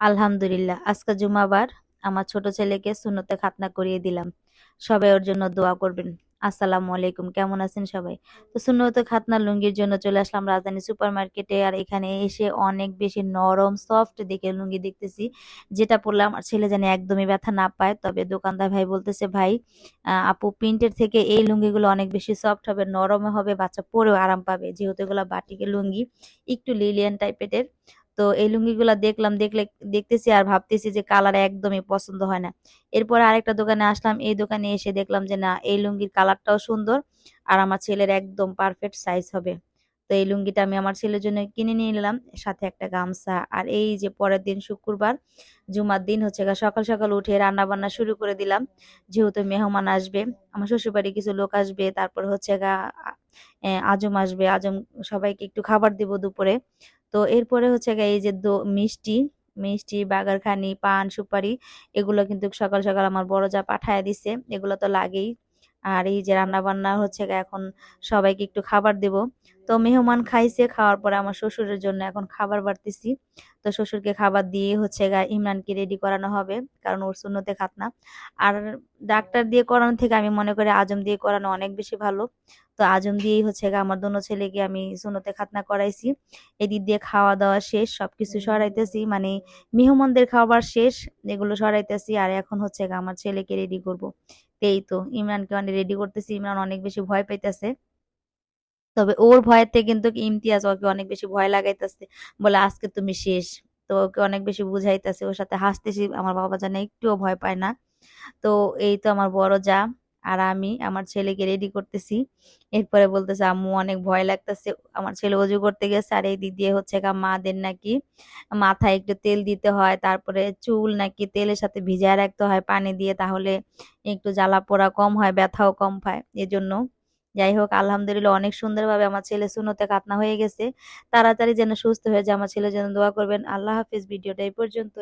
আলহামদুলিল্লাহ। আজকে জুমাবার। আমার ছোট ছেলেকে সুন্নতে খাতনা করিয়ে দিলাম। সবাই ওর জন্য দোয়া করবেন। আসসালামু আলাইকুম। কেমন আছেন সবাই? তো সুন্নতে খাতনা লুঙ্গির জন্য চলে আসলাম রাজধানী সুপার মার্কেটে। আর এখানে এসে অনেক বেশি নরম সফট দেখে লুঙ্গি দেখতেছি। যেটা পরলে আমার ছেলে যেন একদমই ব্যথা না পায়। তবে দোকানদার ভাই বলতেছে, ভাই আপু প্রিন্টের থেকে এই লুঙ্গিগুলো অনেক বেশি সফট হবে, নরমও হবে, বাচ্চা পরেও আরাম পাবে। যেহেতু এগুলো বাটিকের লুঙ্গি, একটু লিলিয়ান টাইপের। তো এই লুঙ্গিগুলা দেখতেছি আর ভাবতেছি যে কালার একদমই পছন্দ হয় না। এরপর আরেকটা দোকানে আসলাম। এই দোকানে এসে দেখলাম যে না, এই লুঙ্গির কালারটাও সুন্দর আর আমার ছেলের একদম পারফেক্ট সাইজ হবে। তো এই লুঙ্গিটা আমি আমার ছেলের জন্য কিনে নিয়ে নিলাম, সাথে একটা গামছা। আর এই যে পরের দিন শুক্রবার, জুমার দিন হচ্ছে সকাল সকাল উঠে রান্না বান্না শুরু করে দিলাম। যেহেতু মেহমান আসবে, আমার শ্বশুরবাড়ি কিছু লোক আসবে, তারপর হচ্ছে আজম আসবে। আজম সবাইকে একটু খাবার দিব দুপুরে। তো এরপরে হচ্ছে এই যে মিষ্টি মিষ্টি বাগারখানি পান সুপারি, এগুলো কিন্তু সকাল সকাল আমার বড় যা পাঠায় দিছে, এগুলো তো লাগেই। আর এই যে রান্না বান্না হচ্ছে এখন সবাইকে একটু খাবার দেব। তো মেহমান খাইছে, খাওয়ার পরে আমার শ্বশুরের জন্য এখন খাবার বাড়তেছি। তো শ্বশুরকে খাবার দিয়ে হচ্ছে ইমরানকে রেডি করানো হবে, কারণ ওর সুন্নতে খাতনা। আর ডাক্তার দিয়ে করানো থেকে আমি মনে করি আজম দিয়ে করানো অনেক বেশি ভালো। তো আজম দিয়েই হচ্ছে আমার দোনো ছেলেকে আমি সুন্নতে খাতনা করাইছি। এদিক দিয়ে খাওয়া দাওয়া শেষ, সবকিছু সরাইতেছি, মানে মেহমানদের খাবার শেষ, এগুলো সরাইতেছি। আর এখন হচ্ছে আমার ছেলেকে রেডি করব। এই তো ইমরানকে অনেক রেডি করতেছি। ইমরান অনেক বেশি ভয় পাইতেছে। তবে ওর ভয়েতে কিন্তু ইমতিয়াজ ওকে অনেক বেশি ভয় লাগাইতেছে, বলে আজকে তুমি শেষ। তো ওকে অনেক বেশি বুঝাইতেছে, ওর সাথে হাসতেছি, আমার বাবা যেন একটুও ভয় পায় না। তো এই তো আমার বড় যা আর আমি আমার ছেলেকে রেডি করতেছি। এরপরে বলতেছে আম্মু অনেক ভয় লাগতেছে। আমার ছেলে অজু করতে গেছে, আর এই দিক দিয়ে হচ্ছে মাদের নাকি মাথায় একটু তেল দিতে হয়, তারপরে চুল নাকি তেলের সাথে ভিজায় রাখতে হয় পানি দিয়ে, তাহলে একটু জ্বালা পোড়া কম হয়, ব্যথাও কম পায় এজন্য। যাই হোক, আলহামদুলিল্লাহ অনেক সুন্দরভাবে আমার ছেলে সুন্নতে খাতনা হয়ে গেছে। তাড়াতাড়ি যেন সুস্থ হয়ে যায় আমার ছেলের জন্য দোয়া করবেন। আল্লাহ হাফিজ। ভিডিওটা এই পর্যন্ত।